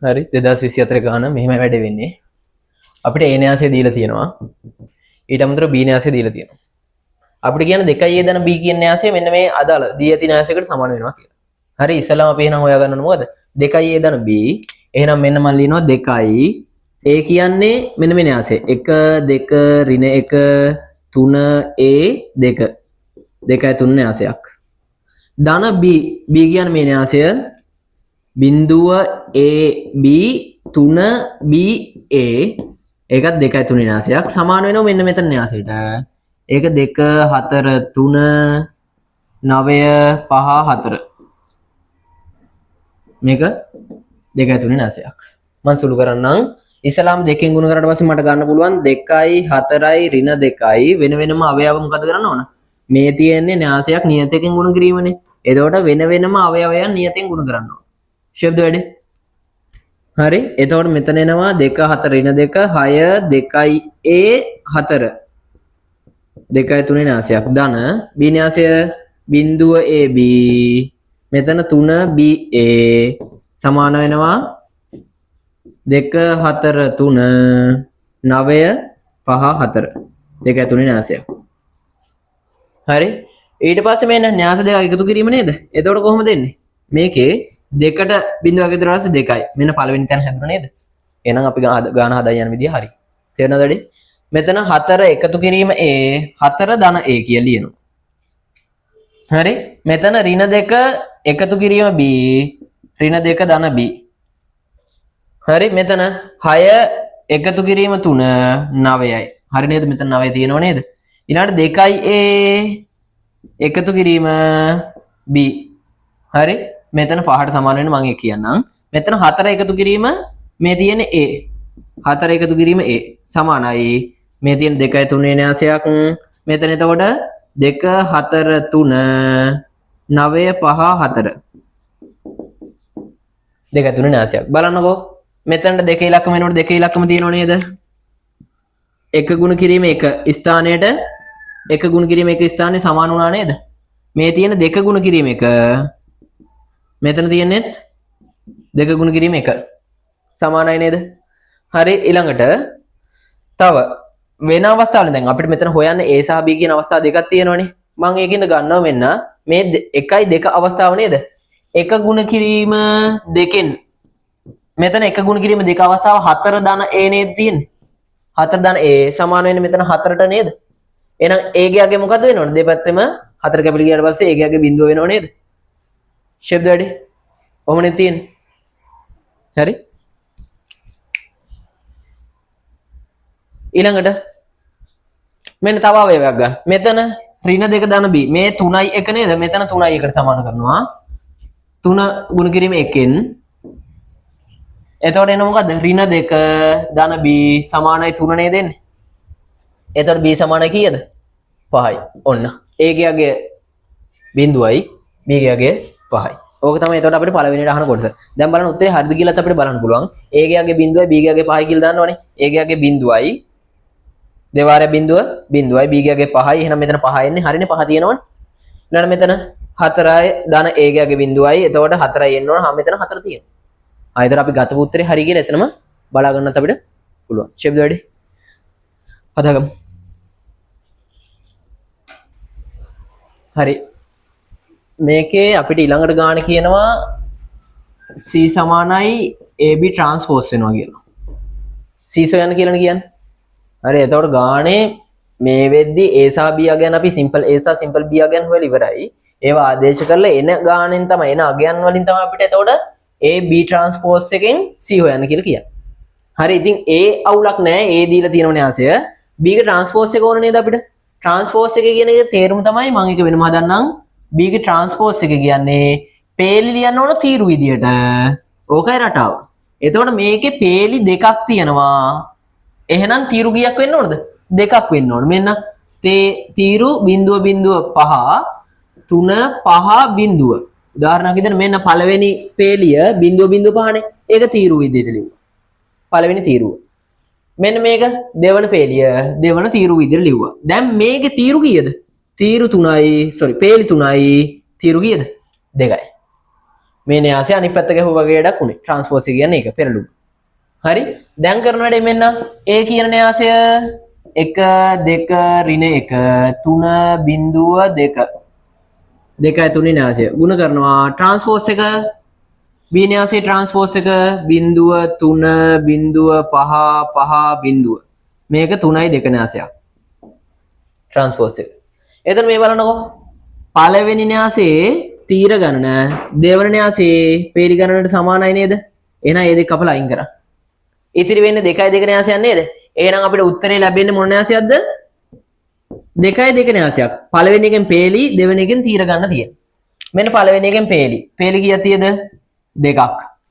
හරි 2024 ගාන මෙහෙම වැඩ වෙන්නේ. අපිට A න්‍යාසය දීලා තියෙනවා. ඊට අමතරව B න්‍යාසය දීලා තියෙනවා. අපිට කියන 2A දන B කියන න්‍යාසය මෙන්න මේ අදාළ දී ඇති න්‍යාසයකට සමාන වෙනවා කියලා. හරි ඉස්සෙල්ලාම අපි එහෙනම් හොයා ගන්න ඕන මොකද? 2A දන B. එහෙනම් මෙන්න මම ලියනවා 2 A කියන්නේ මෙන්න මේ න්‍යාසය. 1 2 ඍණ 1 3 A 2. 2යි 3 න්‍යාසයක්. ධන B. B කියන්නේ මේ න්‍යාසය. බිඳුව A B 3 B A ඒකත් 2යි 3 න්‍යාසයක් සමාන වෙනවා මෙන්න මෙතන න්‍යාසයට. ඒක 2 4 3 9 5 4. මේක 2යි 3 න්‍යාසයක්. මම සුළු කරන්නම්. ඉස්සලාම දෙකෙන් ගුණ කරලා පස්සේ මට ගන්න පුළුවන් 2යි 4යි ඍණ 2යි වෙන වෙනම අවයව මොකද කරන්න ඕන? මේ තියෙන්නේ න්‍යාසයක් නියතයෙන් ගුණ කිරීමනේ. එතකොට වෙන වෙනම අවයවයන් නියතයෙන් ගුණ කරන්න ඕන. ශබ්ද වැඩි. හරි එතකොට මෙතන එනවා 2 4 ඍණ 2 6 2යි A 4 2යි 3 න්‍යාසයක් ධන B න්‍යාසය බිඳුව AB මෙතන 3 BA සමාන වෙනවා 2 4 3 9 5 4 2යි 3 න්‍යාසයක්. හරි ඊට පස්සේ මේ න්‍යාස දෙක එකතු කිරීම නේද? එතකොට කොහොමද දෙන්නේ? මේකේ දෙකට බිඳුවක් ඉදලා පස්සේ දෙකයි. මෙන්න පළවෙනි තැන හැදුණා නේද? එහෙනම් අපි ගාන හදා යන විදිය හරි. තේරෙනවද වැඩි? මෙතන 4 එකතු කිරීම A 4 ධන A කියලා ලියනවා. හරි? මෙතන ඍණ 2 එකතු කිරීම B ඍණ 2 ධන B. හරි මෙතන 6 එකතු කිරීම 3 9යි. හරි නේද? මෙතන 9 තියෙනව නේද? ඊළඟට 2යි A එකතු කිරීම B. හරි? මෙතන 5ට සමාන වෙන මම ඒක කියන්නම්. මෙතන 4 එකතු කිරීම මේ තියෙන A. 4 එකතු කිරීම A සමානයි. මේ තියෙන 2යි 3 න්‍යාසයක්. මෙතන එතකොට 2 4 3 9 5 4. 2යි 3 න්‍යාසයක්. බලන්නකෝ. මෙතනට 2 ඉලක්කම වෙනකොට 2 ඉලක්කම තියෙනව නේද? 1 ගුණ කිරීම 1 ස්ථානයට 1 ගුණ කිරීම 1 ස්ථානයේ සමාන වුණා නේද? මේ තියෙන 2 ගුණ කිරීම 1 මෙතන තියෙන්නේත් 2 ගුණ කිරීම 1 සමානයි නේද? හරි ඊළඟට තව වෙන අවස්ථාවල දැන් අපිට මෙතන හොයන්න A සහ B කියන අවස්ථා දෙකක් තියෙනවනේ. මම ඒකින්ද ගන්නවා මෙන්න මේ 1යි 2 අවස්ථාව නේද? 1 ගුණ කිරීම දෙකෙන් මෙතන 1 ගුණ කිරීම දෙක අවස්ථාව 4 ධන A නේද තියෙන්නේ? 4 ධන A සමාන වෙන්නේ මෙතන 4ට නේද? එහෙනම් A ගියාගේ මොකද වෙනවද? දෙපැත්තෙම 4 කැපිලි ගියාට පස්සේ A ගියාගේ බිඳුව වෙනව නේද? ශබ්ද වැඩි. ඔහොමනේ තියෙන්නේ. හරි. ඊළඟට මෙන්න තව අවයවයක් ගන්න. මෙතන ඍණ 2 ධන B. මේ 3යි 1 නේද? මෙතන 3යි 1ට සමාන කරනවා. 3 ගුණ කිරීම 1ෙන්. එතකොට එන මොකද්ද? ඍණ 2 ධන B සමානයි 3 නේද එන්නේ? එතකොට B සමානයි කීයද? 5යි. ඔන්න. A ගියාගේ බිඳුවයි B ගියාගේ 5යි. ඕක තමයි එතකොට අපිට පළවෙනියට අහන කොටස. දැන් බලන්න උත්තරේ හරිද කියලාත් අපිට බලන්න පුළුවන්. A ගියාගේ බිඳුවයි B ගියාගේ 5යි කියලා දන්නවනේ. A ගියාගේ බිඳුවයි දෙවාරය බිඳුව බිඳුවයි B ගියාගේ 5යි. එහෙනම් මෙතන 5 එන්නේ. හරිනේ 5 තියෙනවනේ. ඊළඟ මෙතන 4යි ධන A ගියාගේ බිඳුවයි. එතකොට 4යි එන්න ඕන. මෙතන 4 තියෙනවා. ආයෙත් අපි ගතපු උත්තරේ හරි කියලා එතනම බලා ගන්නත් අපිට පුළුවන්. ෂෙබ්ද වැඩි. හදාගමු. හරි. මේකේ අපිට ඊළඟට ගාන කියනවා C සමානයි AB ට්‍රාන්ස්පෝස් වෙනවා කියලා. C සොයන්න කියලානේ කියන්නේ. හරි එතකොට ගානේ මේ වෙද්දි A සහ B අගයන් අපි සිම්පල් A සහ සිම්පල් B අගයන් හොයලා ඉවරයි. ඒවා ආදේශ කරලා එන ගානෙන් තමයි එන අගයන් වලින් තමයි අපිට එතකොට AB ට්‍රාන්ස්පෝස් එකෙන් C හොයන්න කියලා කියන්නේ. හරි ඉතින් A අවුලක් නැහැ. A දීලා තියෙනව න්‍යාසය. B ගේ ට්‍රාන්ස්පෝස් එක ඕන නේද අපිට? ට්‍රාන්ස්පෝස් එක කියන එක තේරුම තමයි මම ඒක වෙනම හදන්නම්. B ගේ ට්‍රාන්ස්පෝස් එක කියන්නේ පේලි ලියන්න ඕන තීරු විදියට. ඕකයි රටාව. එතකොට මේකේ පේලි දෙකක් තියෙනවා. එහෙනම් තීරු කීයක් වෙන්න ඕනද? දෙකක් වෙන්න ඕන. මෙන්න තීරු බිඳුව බිඳුව 5 3 5 බිඳුව. උදාහරණයක් විදිහට මෙන්න පළවෙනි පේලිය බිඳුව බිඳුව 5නේ. ඒක තීරු විදියට ලියුවා. පළවෙනි තීරුව. මෙන්න මේක දෙවන පේලිය දෙවන තීරු විදියට ලිව්වා. දැන් මේකේ තීරු කීයද? තීරු 3යි පේලි 3යි තීරු කීයද? 2යි. මේ න්‍යාසය අනිත් පැත්ත ගැහුව වගේ වැඩක් උනේ. ට්‍රාන්ස්පෝස් එක කියන්නේ ඒක පෙරළුම. හරි. දැන් කරන වැඩේ මෙන්න A කියන න්‍යාසය 1 2 ඍණ 1 3.2 2යි 3 න්‍යාසය ගුණ කරනවා ට්‍රාන්ස්පෝස් එක B න්‍යාසයේ ට්‍රාන්ස්පෝස් එක 0.3.5 මේක 3යි 2 න්‍යාසයක් ට්‍රාන්ස්පෝස් එක. එතන මේ බලන්නකෝ පළවෙනි න්‍යාසයේ තීර ගණන දෙවන න්‍යාසයේ පේලි ගණනට සමානයි නේද? එහෙනම් මේ දෙක අපල අයින් කරා. ඉතිරි වෙන්නේ 2යි 2 න්‍යාසයක් නේද? එහෙනම් අපිට උත්තරේ ලැබෙන්නේ මොන න්‍යාසයක්ද? 2යි 2 න්‍යාසයක්. පළවෙනි එකෙන් පේලි දෙවෙනි එකෙන් තීර ගන්න තියෙන. මෙන්න පළවෙනි එකෙන් පේලි. පේලි කීයක් තියෙද? 2ක්.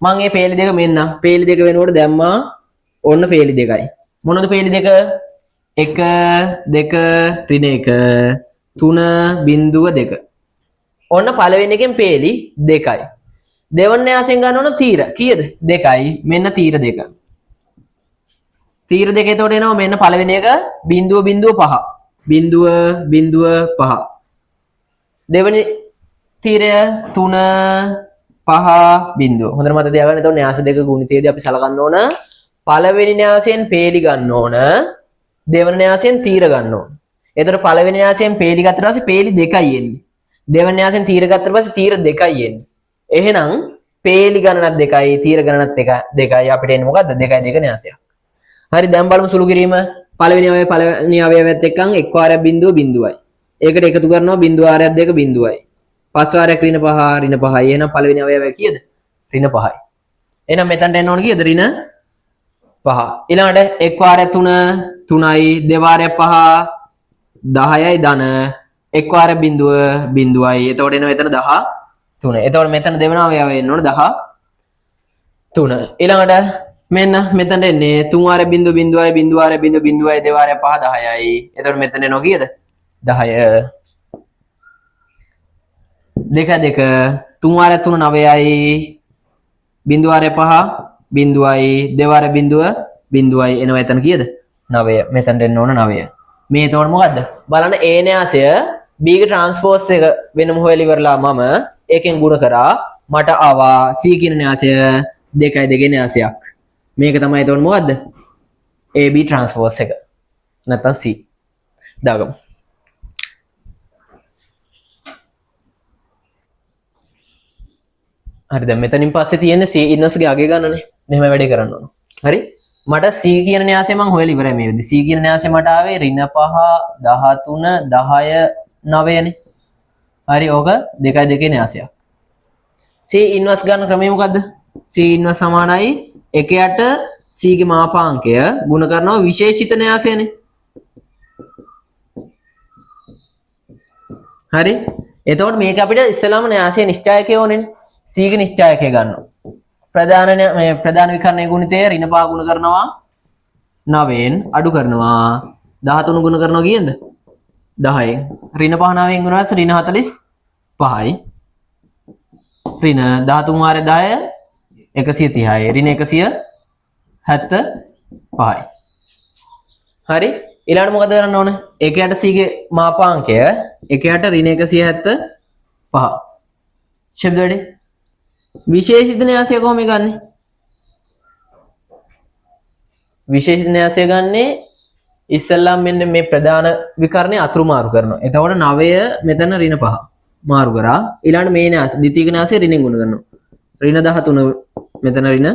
මම මේ පේලි දෙක මෙන්න පේලි දෙක වෙනකොට දැම්මා ඔන්න පේලි දෙකයි. මොනවද පේලි දෙක? 1 2 ඍණ 1 3.2 ඔන්න පළවෙනි එකෙන් පේලි 2යි. දෙවන න්‍යාසයෙන් ගන්න ඕන තීර කීයද? 2යි. මෙන්න තීර 2. තීර 2 එතකොට එනවා මෙන්න පළවෙනි එක 0.5. 0.5. දෙවෙනි තීරය 3.5. හොඳට මතක තියාගන්න. එතකොට න්‍යාස දෙක ගුණිතයේදී අපි සලකන්න ඕන පළවෙනි න්‍යාසයෙන් පේලි ගන්න ඕන දෙවන න්‍යාසයෙන් තීර ගන්න ඕන. එතකොට පළවෙනි න්‍යාසයෙන් පේලි ගත්තට පස්සේ පේලි 2යි එන්නේ. දෙවන න්‍යාසයෙන් තීර ගත්තට පස්සේ තීර 2යි එන්නේ. එහෙනම් පේලි ගණනක් 2යි තීර ගණනක් 2යි අපිට එන්නේ මොකද්ද? 2යි 2 න්‍යාසයක්. හරි දැන් බලමු සුළු කිරීම. පළවෙනි අවයවයත් එක්කන් එක් වාරයක් බිඳුව බිඳුවයි. ඒකට එකතු කරනවා බිඳුව වාරයක් දෙක බිඳුවයි. පස් වාරයක් ඍණ 5. එහෙනම් පළවෙනි අවයවය කීයද? ඍණ 5යි. එහෙනම් මෙතනට එන්න ඕන කීයද? ඍණ 5. ඊළඟට එක් වාරයක් 3යි දෙක වාරයක් 5 10යි ධන එක් වාරයක් බිඳුව බිඳුවයි. එතකොට එනවා එතන 13. එතකොට මෙතන දෙවන අවයවය එන්න ඕන 13. ඊළඟට මෙන්න මෙතනට එන්නේ 3 වාරයක් බිඳුව බිඳුවයි බිඳුව වාරයක් බිඳුව බිඳුවයි දෙක වාරයක් 5 10යි. එතකොට මෙතන එනවා කීයද? 10. 2 2 3 වාරයක් 3 9යි බිඳුව වාරයක් 5 බිඳුවයි දෙක වාරයක් බිඳුව බිඳුවයි එනවා එතන කීයද? 9. මෙතනට එන්න ඕන 9. මේ එතකොට මොකද්ද? බලන්න A න්‍යාසය B ගේ ට්‍රාන්ස්පෝස් එක වෙනම හොයලා ඉවරලා මම ඒකෙන් ගුණ කරා මට ආවා C කියන න්‍යාසය 2යි 2 න්‍යාසයක්. මේක තමයි එතකොට මොකද්ද? AB ට්‍රාන්ස්පෝස් එක. නැත්නම් C. දාගමු. හරි දැන් මෙතනින් පස්සේ තියෙන්නේ C ඉන්වර්ස් ගේ අගය ගන්නනේ. මෙහෙම වැඩේ කරන්න ඕන. හරි? මට C කියන න්‍යාසය මම හොයලා ඉවරයි මේ වෙද්දි. C කියන න්‍යාසය මට ආවේ ඍණ 5 13 10 9නේ. හරි ඕක 2යි 2 න්‍යාසයක්. C ඉන්වර්ස් ගන්න ක්‍රමය මොකද්ද? C ඉන්වර්ස් සමානයි 1ට C ගේ මාපාංකය ගුණ කරනවා විශේෂිත න්‍යාසයනේ. හරි? එතකොට මේක අපිට ඉස්සෙල්ලාම න්‍යාසය නිශ්චායකය ඕනේ. C ගේ නිශ්චායකය ගන්නවා. ප්‍රධාන විකරණයේ ගුණිතය ඍණ 5 ගුණ කරනවා 9න් අඩු කරනවා 13 ගුණ කරනවා කීයද? 10න්. ඍණ 5 9න් ගුණ කරලා ඍණ 45යි. ඍණ 13 වාරය 10 130යි. ඍණ 175යි. හරි? ඊළඟට මොකද කරන්න ඕන? 1ට C ගේ මාපාංකය 1ට ඍණ 175. ශබ්ද වැඩේ විශේෂිත න්‍යාසය කොහොමද ගන්නෙ? විශේෂිත න්‍යාසය ගන්නේ ඉස්සෙල්ලාම මෙන්න මේ ප්‍රධාන විකරණේ අතුරු මාරු කරනවා. එතකොට 9 මෙතන ඍණ 5 මාරු කරා. ඊළඟට මේ න්‍යාසය ද්විතීයික න්‍යාසය ඍණෙන් ගුණ කරනවා. ඍණ 13 මෙතන ර්ණ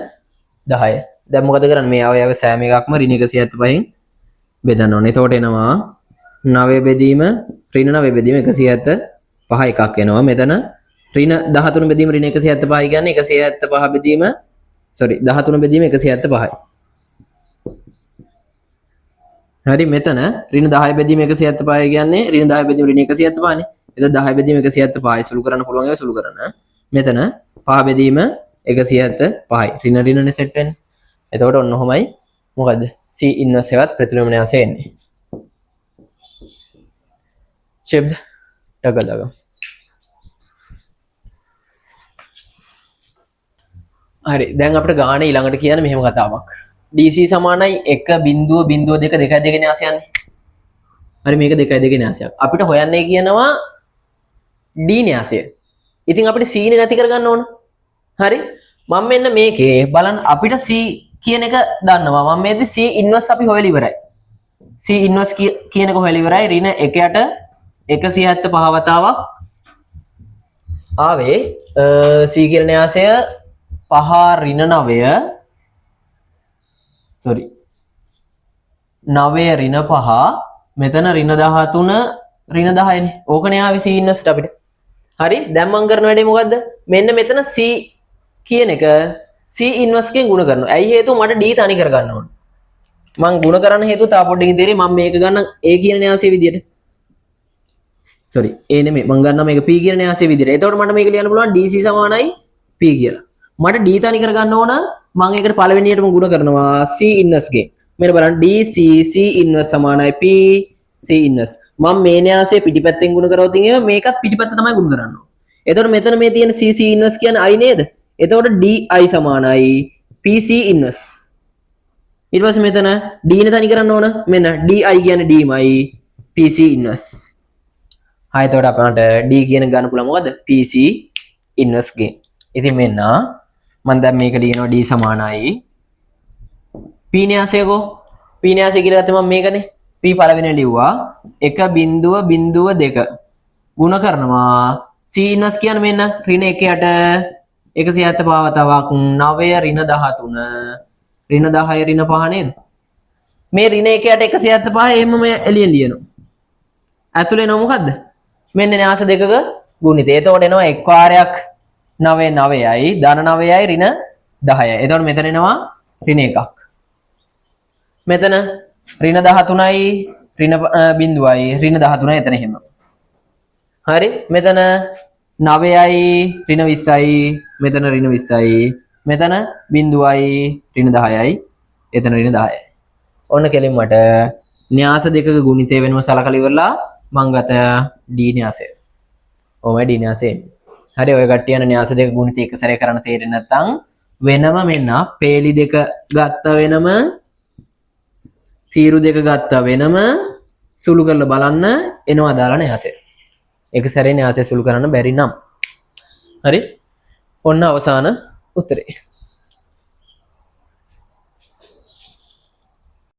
10. දැන් මොකද කරන්නේ? මේ අවයව සෑම එකක්ම ඍණ 175න් බෙදන්න ඕනේ. එතකොට එනවා 9 බෙදීම ඍණ 9 බෙදීම 175 එකක් එනවා. මෙතන ඍණ 13 බෙදීම ඍණ 175 කියන්නේ 175 බෙදීම 13 බෙදීම 175යි. හරි මෙතන ඍණ 10 බෙදීම 175 කියන්නේ ඍණ 10 බෙදීම ඍණ 175 නේ. එතකොට 10 බෙදීම 175යි සුළු කරන්න පුළුවන් ඒවා සුළු කරන්න. මෙතන 5 බෙදීම 175යි. ඍණ ඍණනේ සෙට් වෙන්නේ. එතකොට ඔන්න ඔහොමයි මොකද්ද? C ඉන්වර්ස් එකත් ප්‍රතිලෝම න්‍යාසය එන්නේ. ශබ්ද ඩගලගම. හරි දැන් අපිට ගානේ ඊළඟට කියන්නේ මෙහෙම කතාවක්. DC සමානයි 1.02 2.2 න්‍යාසයන්නේ. හරි මේක 2.2 න්‍යාසයක්. අපිට හොයන්නේ කියනවා D න්‍යාසය. ඉතින් අපිට C නේ නැති කරගන්න ඕන. හරි මම මෙන්න මේකේ බලන්න අපිට C කියන එක දන්නවා මම මේදී C ඉන්වර්ස් අපි හොයලා ඉවරයි C ඉන්වර්ස් කියන එක හොයලා ඉවරයි ඍණ 1ට 175 වතාවක් ආවේ C කියන න්‍යාසය 5 ඍණ 9 sorry 9 ඍණ 5 මෙතන ඍණ 13 ඍණ 10 නේ ඕකනේ ආවේ C ඉන්වර්ස්ට අපිට හරි දැන් මම කරන වැඩේ මොකද්ද මෙන්න මෙතන C කියන එක C ඉන්වර්ස් එකෙන් ගුණ කරනවා. ඇයි හේතුව මට D තනි කර ගන්න ඕන. මම ගුණ කරන්න හේතුව තා පොඩ්ඩකින් තේරෙයි මම මේක ගන්න A කියන න්‍යාසයේ විදියට. sorry A නෙමෙයි මම ගන්නවා මේක P කියන න්‍යාසයේ විදියට. එතකොට මට මේක ලියන්න පුළුවන් DC සමානයි P කියලා. මට D තනි කර ගන්න ඕන මම ඒකට පළවෙනියටම ගුණ කරනවා C ඉන්වර්ස් ගේ. මෙන්න බලන්න DC C ඉන්වර්ස් සමානයි P C ඉන්වර්ස්. මම මේ න්‍යාසයේ පිටිපැත්තෙන් ගුණ කරවොත් එහෙම මේකත් පිටිපැත්ත තමයි ගුණ කරන්න ඕන. එතකොට මෙතන මේ තියෙන C C ඉන්වර්ස් කියන්නේ I නේද? එතකොට DI සමානයි PC ඉන්වර්ස්. ඊට පස්සේ මෙතන D නේ තනි කරන්න ඕන. මෙන්න DI කියන්නේ D මයි PC ඉන්වර්ස්. හා එතකොට අපිට D කියන ගන්න පුළුවන් මොකද? PC ඉන්වර්ස් ගේ. ඉතින් මෙන්න මම දැන් මේක ලියනවා D සමානයි P න්‍යාසයකෝ. P න්‍යාසය කියලා ගත්තම මම මේකනේ. P පළවෙනි ලිව්වා 1.2 ගුණ කරනවා C ඉන්වර්ස් කියන්නේ මෙන්න ඍණ 1ට 175 වතාවක් 9 ඍණ 13 ඍණ 10 ඍණ 5 නේද මේ ඍණ 1ට 175 එහෙම මේ එළියෙන් ලියනවා ඇතුලේ නෝ මොකද්ද මෙන්න න්‍යාස දෙකක ගුණිතය එතකොට එනවා එක් වාරයක් 9 9යි ධන 9යි ඍණ 10යි එතකොට මෙතන එනවා ඍණ 1ක් මෙතන ඍණ 13යි ඍණ බිඳුවයි ඍණ 13යි එතන එහෙම හරි මෙතන 9යි ඍණ 20යි මෙතන ඍණ 20යි මෙතන බිඳුවයි ඍණ 10යි එතන ඍණ 10යි ඔන්න කෙලින් මට න්‍යාස දෙකක ගුණිතය වෙනම සලකලා ඉවරලා මම ගත D න්‍යාසය ඔමයි D න්‍යාසය හරි ඔය කට්ටිය යන න්‍යාස දෙක ගුණිතය එක සැරේ කරන්න තේරෙන්නේ නැත්නම් වෙනම මෙන්න පේලි දෙක ගත්ත වෙනම තීරු දෙක ගත්ත වෙනම සුළු කරලා බලන්න එනවා දාලා න්‍යාසය එක සැරේ න්‍යාසය සුළු කරන්න බැරි නම් හරි ඔන්න අවසාන උත්තරේ